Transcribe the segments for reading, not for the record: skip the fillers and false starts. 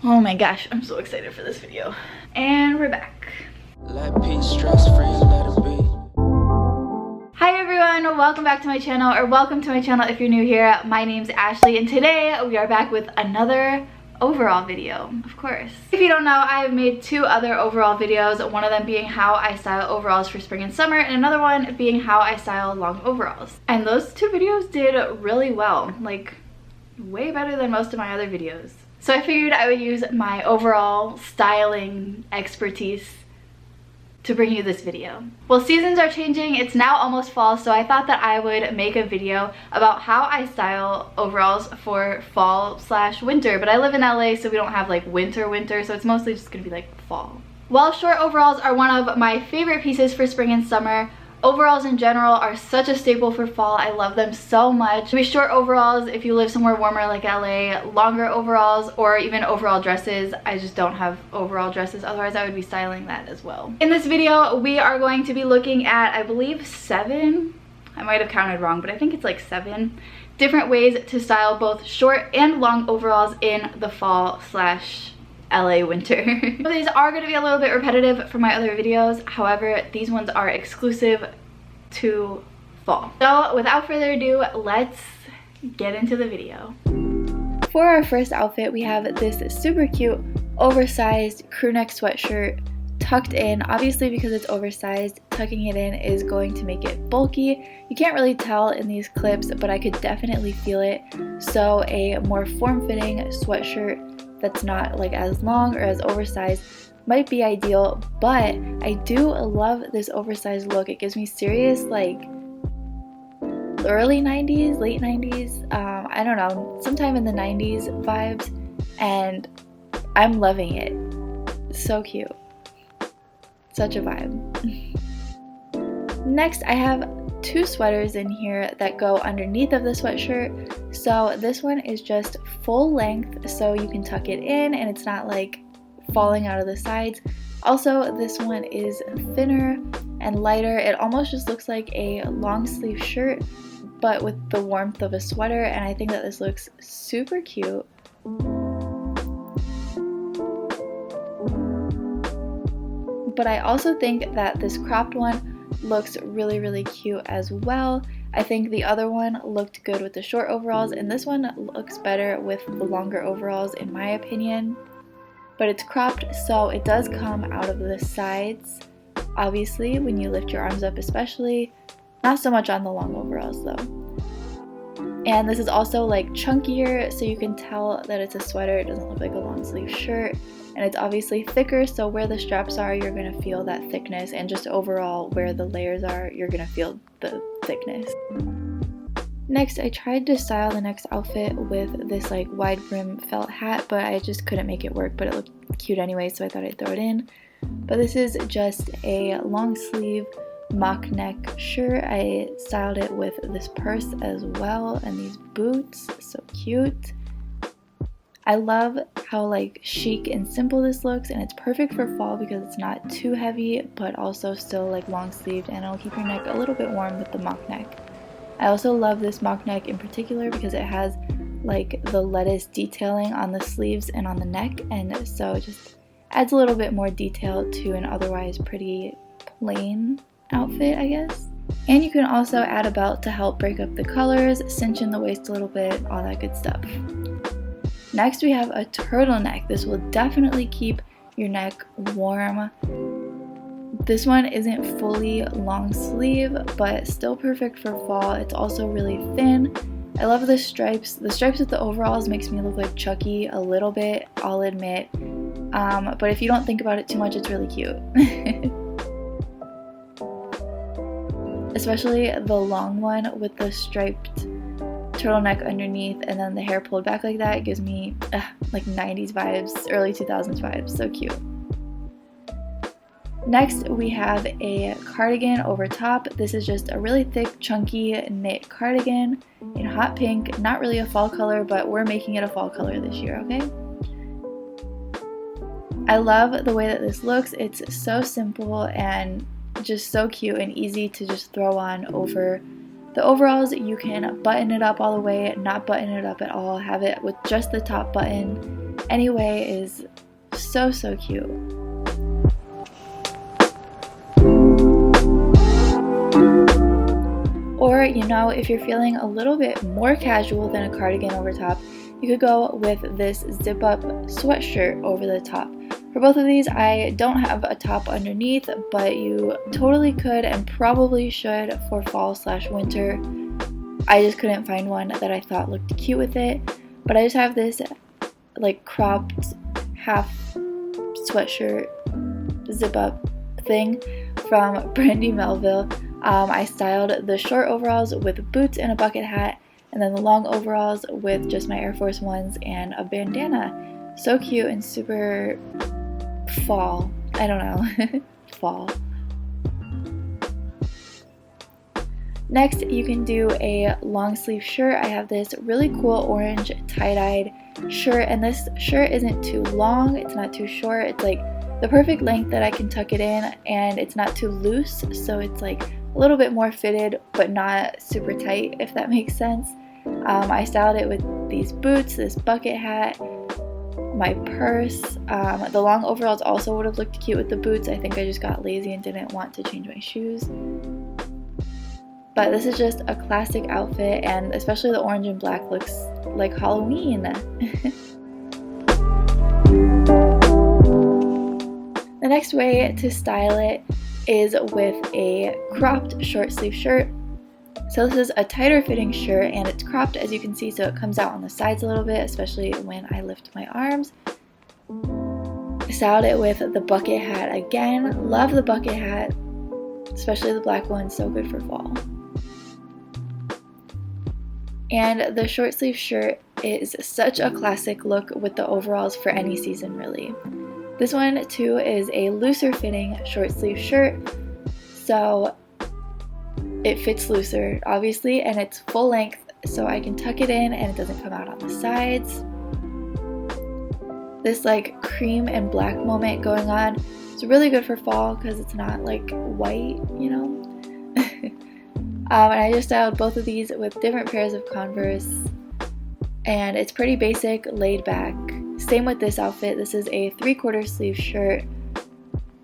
Oh my gosh, I'm so excited for this video. And we're back. Let peace, stress free, let it be. Hi everyone, welcome back to my channel, or welcome to my channel if you're new here. My name's Ashley and today we are back with another overall video, of course. If you don't know, I have made two other overall videos, one of them being how I style overalls for spring and summer, and another one being how I style long overalls. And those two videos did really well, like way better than most of my other videos. So I figured I would use my overall styling expertise to bring you this video. Well, seasons are changing, it's now almost fall, so I thought that I would make a video about how I style overalls for fall/winter, but I live in LA, so we don't have like winter, so it's mostly just gonna be like fall. While short overalls are one of my favorite pieces for spring and summer, overalls in general are such a staple for fall. I love them so much. With short overalls, if you live somewhere warmer like LA, longer overalls, or even overall dresses. I just don't have overall dresses, otherwise I would be styling that as well. In this video, we are going to be looking at, I believe, 7, I might have counted wrong, but I think it's like 7 different ways to style both short and long overalls in the fall/LA winter. These are going to be a little bit repetitive from my other videos, however these ones are exclusive to fall. So without further ado, let's get into the video. For our first outfit, we have this super cute oversized crew neck sweatshirt tucked in. Obviously, because it's oversized, tucking it in is going to make it bulky. You can't really tell in these clips, but I could definitely feel it. So a more form-fitting sweatshirt that's not like as long or as oversized might be ideal, but I do love this oversized look. It gives me serious like early 90s, late 90s, I don't know, sometime in the 90s vibes, and I'm loving it. So cute. Such a vibe. Next, I have 2 sweaters in here that go underneath of the sweatshirt. So this one is just full length, so you can tuck it in and it's not like falling out of the sides. Also, this one is thinner and lighter. It almost just looks like a long sleeve shirt, but with the warmth of a sweater, and I think that this looks super cute. But I also think that this cropped one looks really cute as well. I think the other one looked good with the short overalls, and this one looks better with the longer overalls in my opinion. But it's cropped, so it does come out of the sides, obviously, when you lift your arms up especially. Not so much on the long overalls though. And this is also like chunkier, so you can tell that it's a sweater. It doesn't look like a long sleeve shirt. And it's obviously thicker, so where the straps are, you're going to feel that thickness, and just overall where the layers are, you're going to feel the thickness. Next, I tried to style the next outfit with this like wide brim felt hat, but I just couldn't make it work, but it looked cute anyway, so I thought I'd throw it in. But this is just a long sleeve mock neck shirt. I styled it with this purse as well and these boots, so cute. I love how like chic and simple this looks, and it's perfect for fall because it's not too heavy but also still like long sleeved, and it'll keep your neck a little bit warm with the mock neck. I also love this mock neck in particular because it has like the lettuce detailing on the sleeves and on the neck, and so it just adds a little bit more detail to an otherwise pretty plain outfit, I guess. And you can also add a belt to help break up the colors, cinch in the waist a little bit, all that good stuff. Next, we have a turtleneck. This will definitely keep your neck warm. This one isn't fully long sleeve, but still perfect for fall. It's also really thin. I love the stripes. The stripes with the overalls makes me look like Chucky a little bit, I'll admit. But if you don't think about it too much, it's really cute. Especially the long one with the striped turtleneck underneath and then the hair pulled back like that. It gives me like 90s vibes, early 2000s vibes. So cute. Next, we have a cardigan over top. This is just a really thick, chunky knit cardigan in hot pink. Not really a fall color, but we're making it a fall color this year, okay? I love the way that this looks. It's so simple and just so cute and easy to just throw on over the overalls. You can button it up all the way, not button it up at all, have it with just the top button, anyway is so cute. Or, you know, if you're feeling a little bit more casual than a cardigan over top, you could go with this zip-up sweatshirt over the top. For both of these, I don't have a top underneath, but you totally could and probably should for fall/winter. I just couldn't find one that I thought looked cute with it, but I just have this like cropped half sweatshirt zip-up thing from Brandy Melville. I styled the short overalls with boots and a bucket hat, and then the long overalls with just my Air Force Ones and a bandana. So cute and super fall. I don't know. Fall. Next, you can do a long sleeve shirt. I have this really cool orange tie-dyed shirt, and this shirt isn't too long, it's not too short, it's like the perfect length that I can tuck it in, and it's not too loose, so it's like a little bit more fitted but not super tight, if that makes sense. I styled it with these boots, this bucket hat, my purse. The long overalls also would have looked cute with the boots. I think I just got lazy and didn't want to change my shoes. But this is just a classic outfit, and especially the orange and black looks like Halloween. The next way to style it is with a cropped short sleeve shirt. So this is a tighter fitting shirt and it's cropped, as you can see, so it comes out on the sides a little bit, especially when I lift my arms. I styled it with the bucket hat again. Love the bucket hat, especially the black one, so good for fall. And the short sleeve shirt is such a classic look with the overalls for any season, really. This one too is a looser fitting short sleeve shirt, so it fits looser obviously, and it's full length, so I can tuck it in and it doesn't come out on the sides. This like cream and black moment going on is really good for fall because it's not like white, you know. And I just styled both of these with different pairs of Converse, and it's pretty basic, laid back. Same with this outfit. This is a 3/4 sleeve shirt,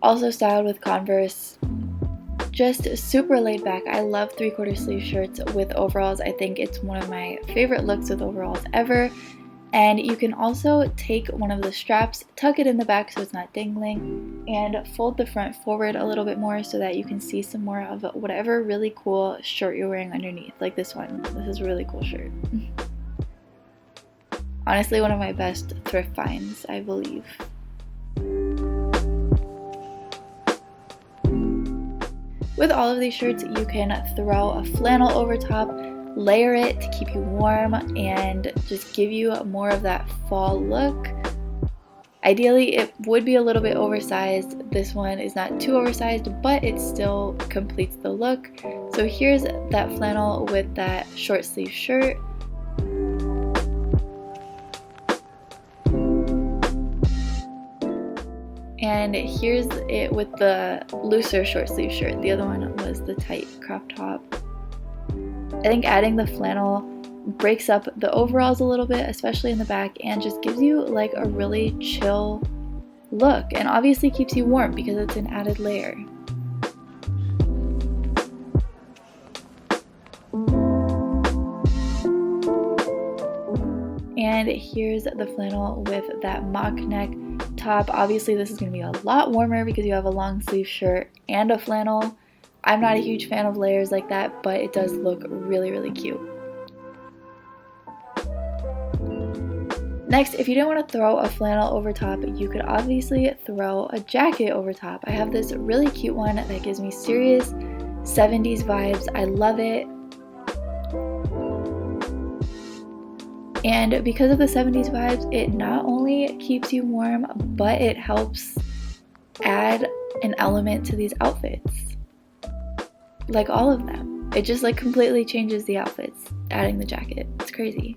also styled with Converse. Just super laid back. I love 3/4 sleeve shirts with overalls. I think it's one of my favorite looks with overalls ever. And you can also take one of the straps, tuck it in the back so it's not dangling, and fold the front forward a little bit more so that you can see some more of whatever really cool shirt you're wearing underneath, like this one. This is a really cool shirt. Honestly, one of my best thrift finds, I believe. With all of these shirts, you can throw a flannel over top, layer it to keep you warm, and just give you more of that fall look. Ideally, it would be a little bit oversized. This one is not too oversized, but it still completes the look. So here's that flannel with that short sleeve shirt. And here's it with the looser short sleeve shirt. The other one was the tight crop top. I think adding the flannel breaks up the overalls a little bit, especially in the back, and just gives you like a really chill look, and obviously keeps you warm because it's an added layer. And here's the flannel with that mock neck top. Obviously this is going to be a lot warmer because you have a long sleeve shirt and a flannel. I'm not a huge fan of layers like that, but it does look really, really cute. Next, if you didn't want to throw a flannel over top, you could obviously throw a jacket over top. I have this really cute one that gives me serious 70s vibes. I love it. And because of the 70s vibes, it not only keeps you warm, but it helps add an element to these outfits. Like all of them. It just like completely changes the outfits, adding the jacket. It's crazy.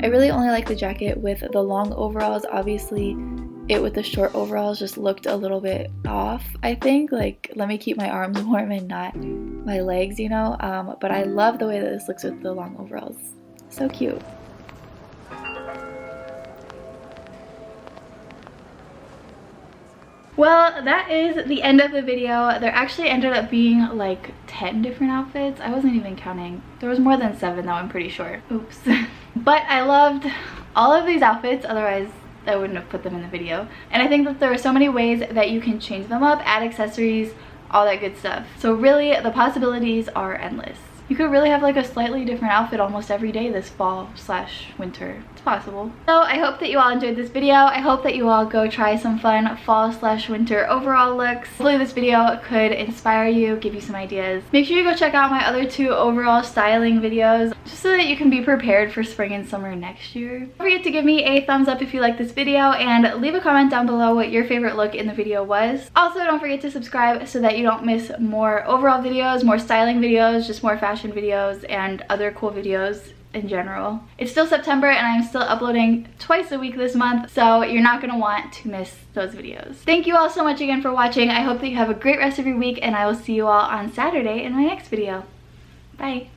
I really only like the jacket with the long overalls. Obviously, it with the short overalls just looked a little bit off, I think. Like, let me keep my arms warm and not my legs, you know? But I love the way that this looks with the long overalls. So cute. Well, that is the end of the video. There actually ended up being like 10 different outfits. I wasn't even counting. There was more than 7 though, I'm pretty sure. Oops. But I loved all of these outfits, otherwise I wouldn't have put them in the video. And I think that there are so many ways that you can change them up, add accessories, all that good stuff. So really, the possibilities are endless. You could really have like a slightly different outfit almost every day this fall/winter. It's possible. So I hope that you all enjoyed this video. I hope that you all go try some fun fall/winter overall looks. Hopefully this video could inspire you, give you some ideas. Make sure you go check out my other 2 overall styling videos just so that you can be prepared for spring and summer next year. Don't forget to give me a thumbs up if you like this video and leave a comment down below what your favorite look in the video was. Also, don't forget to subscribe so that you don't miss more overall videos, more styling videos, just more fashion videos and other cool videos in general. It's still September and I'm still uploading twice a week this month, so you're not gonna want to miss those videos. Thank you all so much again for watching. I hope that you have a great rest of your week and I will see you all on Saturday in my next video. Bye.